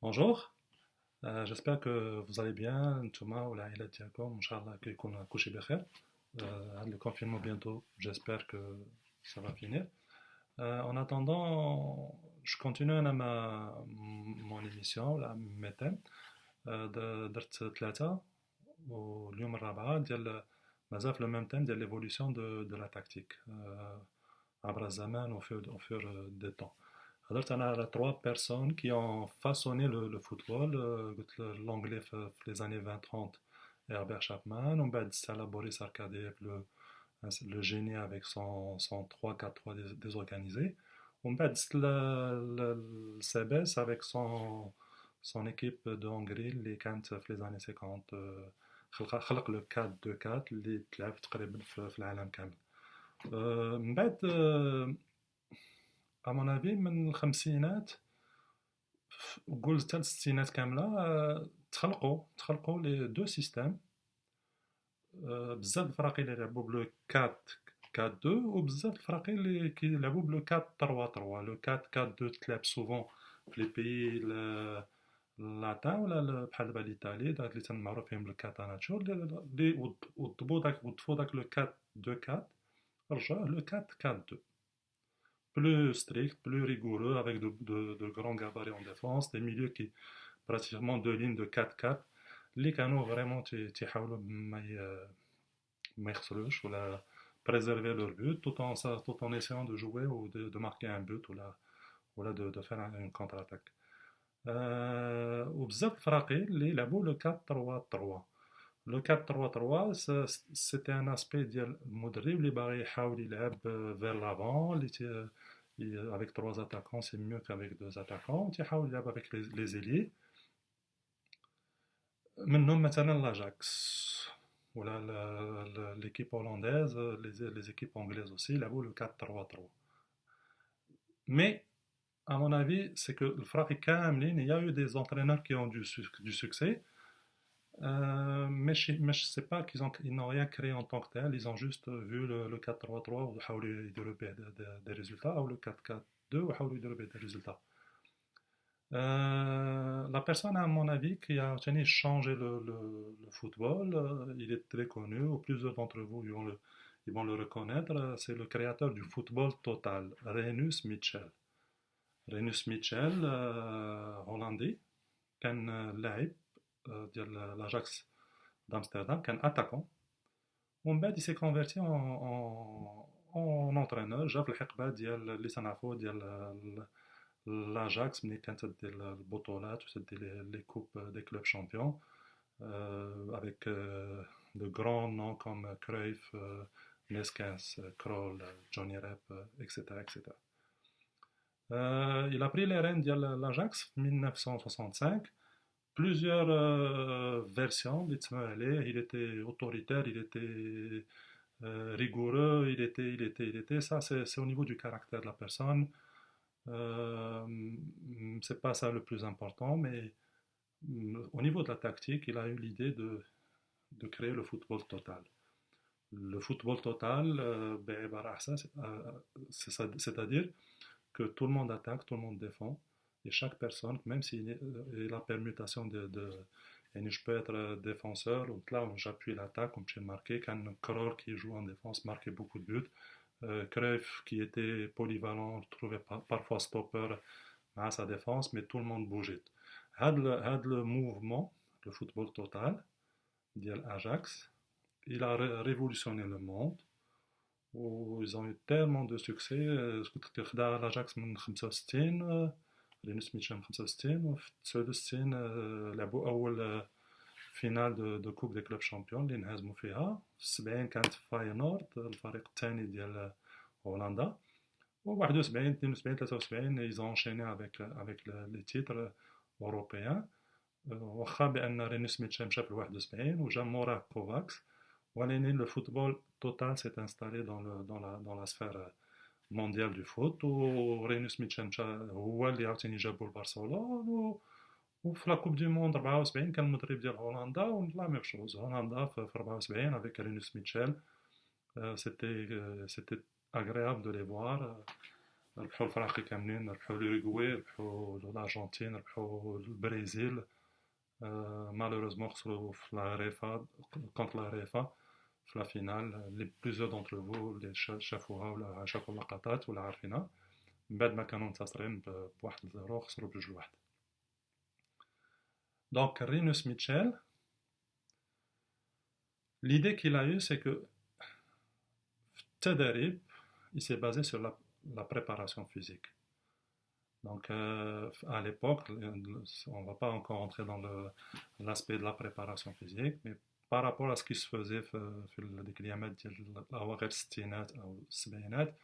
Bonjour, j'espère que vous allez bien. Ntouma ou la diakom, Inch'Allah, que qu'on a couché بخير. Le confinement bientôt, j'espère que ça va finir. En attendant, je continue mon émission, mes thèmes. درت ثلاثة واليوم الرابعة ديال مازال في le même thème ديال l'évolution de la tactique عبر الزمان au fur des temps. Alors, tu as trois personnes qui ont façonné le football. L'anglais fait les années 20-30 et Herbert Chapman. On va dire Boris Arkadiev, le génie avec son 3-4-3 désorganisé. On va dire le CBS avec son équipe de Hongrie, les Kant les années 50. خلق le 4-2-4 اللي تلعب تقريبا في العالم كامل. من بعد à mon avis من الخمسينات وقول حتى الستينات كاملة تخلقوا لي دو سيستيم بزاف الفراقي اللي يلعبوا بلو 4 4 2 وبزاف الفراقي اللي كيلعبوا بلو 4 3 3 لو 4 4 2 تلعب سوفون في لي بيي لاتان ولا بحال دابا ليطالي داك اللي تنمعروف فيهم بالكاتاناتشو اللي وضفوا داك لو 4 2 4 رجعوه لو 4 4 2 plus strict, plus rigoureux, avec de grands gabarits en défense, des milieux qui pratiquement deux lignes de 4-4. Les canaux vraiment ما يخسروش ولا préserver leur but tout en essayant de jouer ou de marquer un but ou de faire une contre-attaque. وبزاف الفراقي اللي يلعبوا le 4-3-3. Le 4-3-3 c'était un aspect ديال المدرب اللي باغي يحاول يلعب vers l'avant avec trois attaquants c'est mieux qu'avec deux attaquants تيحاول يلعب avec les ailiers منهم مثلا l'Ajax ولا l'équipe hollandaise les équipes anglaises aussi يلعبوا le 4-3-3 mais à mon avis c'est que le فرق كاملين il y a eu des entraîneurs qui ont du succès. Mais je sais pas ils n'ont rien créé en tant que tel, ils ont juste vu le 4-3-3 وحاولوا يديروا به des résultats ou le 4-4-2 وحاولوا يديروا به des résultats. La personne à mon avis qui a changé le football, il est très connu, ou plusieurs d'entre vous ils vont le reconnaître, c'est le créateur du football total, Rinus Michel. Rinus Michel, hollandais, كان لاعب ديال l'Ajax d'Amsterdam كان attaquant ومن بعد il s'est converti en entraîneur جا في الحقبه ديال اللي تنعرفوا ديال l'Ajax ملي كانت تدير البطولات وتدير les coupes des clubs champions avec de grands noms comme Cruyff, Neskens, Krol, Johnny Rep, etc. etc. Il a pris les rênes de l'Ajax en 1965. Plusieurs versions il était autoritaire, il était rigoureux, ça c'est au niveau du caractère de la personne. C'est pas ça le plus important, mais au niveau de la tactique, il a eu l'idée de créer le football total. Le football total, c'est-à-dire que tout le monde attaque, tout le monde défend, et chaque personne, même si la permutation je peux être défenseur, ou là j'appuie l'attaque, comme j'ai marqué, quand Kroll qui joue en défense marquait beaucoup de buts, Cruyff qui était polyvalent, trouvait parfois stopper à sa défense, mais tout le monde bougeait. Le mouvement, le football total, d'Ajax, Ajax, il a révolutionné le monde. Ils ont eu tellement de succès. l'Ajax من 65 رينوس ميتشل من 65 وفي 69 لعبوا أول فينال دو كوب دي كلوب شامبيون اللي انهزموا فيها. في 70 كانت فاينورد الفريق الثاني ديال هولندا. و 71 72 73 ils ont enchaîné avec les titres européens. واخا بأن رينوس ميتشل مشى في 71 وجا موراه كوفاكس. Le football total s'est installé dans la sphère mondiale du foot. Rinus Michel هو اللي عاوتاني جابو لبرشلونة وفي لا كوب دي موند 74 كان المدرب ديال هولندا ولا ميم شوز هولندا في 74 avec Rinus Michel. C'était agréable de les voir. ربحوا الفراقي كاملين، ربحوا l'Uruguay، ربحوا الأرجنتين، ربحوا البرازيل. Malheureusement خسروا في لا ريفا كونتر لا ريفا في لا فينال. لي بليزيور دونتر فو اللي شافوها ولا شافوا اللقطات ولا عارفينها، من بعد ما كانوا منتصرين بواحد الزيرو خسروا بجوج واحد. دونك رينوس ميتشيل, l'idée qu'il a eue, c'est que Tadarib, il s'est basé sur la préparation physique. Donc, à l'époque, on ne va pas encore entrer dans l'aspect de la préparation physique, mais par rapport à ce qui se faisait في ديك الأيامات ديال الأواخر الستينات أو السبعينات,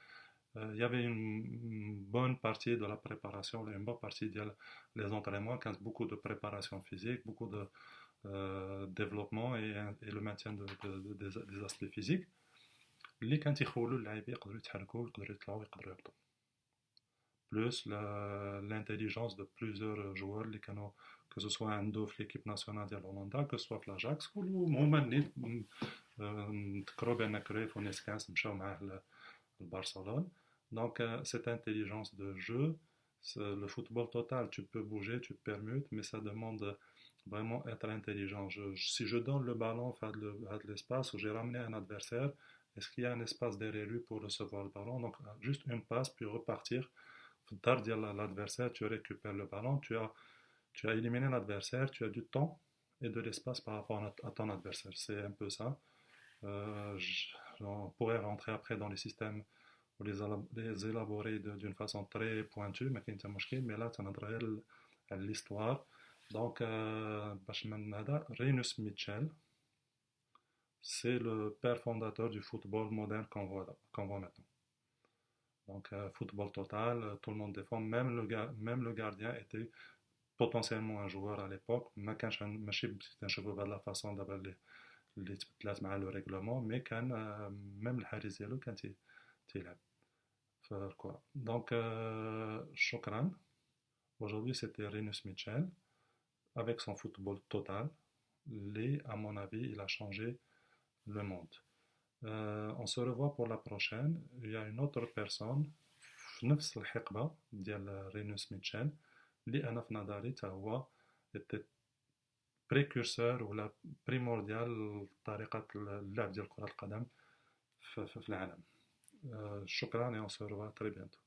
il y avait une bonne partie de la préparation, une bonne partie des entraînements, beaucoup de préparation physique, beaucoup de développement et le maintien des aspects physiques. اللي كان تيخولوا اللاعبين يقدروا يتحركوا يقدروا يطلعوا يقدروا يهبطوا. Plus l'intelligence de plusieurs joueurs اللي كانوا que ce soit عنده في l'équipe nationale ديال هولندا, que ce soit في l'Ajax, هما اللي نذكروا بان كرويف ونيسكاس مشاو معاه لبرشلونة. Donc cette intelligence de jeu, le football total, tu peux bouger, tu permutes, mais ça demande vraiment être intelligent. Si je donne le ballon à de l'espace où j'ai ramené un adversaire, est-ce qu'il y a un espace derrière lui pour recevoir le ballon? Donc juste une passe puis repartir. Dire l'adversaire, tu récupères le ballon, tu as éliminé l'adversaire, tu as du temps et de l'espace par rapport à ton adversaire. C'est un peu ça. On pourrait rentrer après dans les systèmes ou les élaborer d'une façon très pointue, mais là, ça n'intéresse à l'histoire. Donc, Rinus Michel, c'est le père fondateur du football moderne qu'on voit maintenant. Donc, football total, tout le monde défend, même le gardien était potentiellement un joueur à l'époque. ما كانش ماشي نشوفوا بهذه la façon دابا اللي تبدلات مع le règlement, mais كان même الحارس ديالو كان تيلعب في الكرة. Donc, شكرا. Aujourd'hui, c'était Rinus Michel avec son football total. À mon avis, il a changé le monde. On se revoit pour la prochaine. Il y a une autre personne في نفس الحقبة ديال رينوس ميتشيل اللي أنا في نظري تا هو était précurseur ولا primordial طريقة اللعب ديال كرة القدم في العالم. شكرا et on se revoit très bientôt.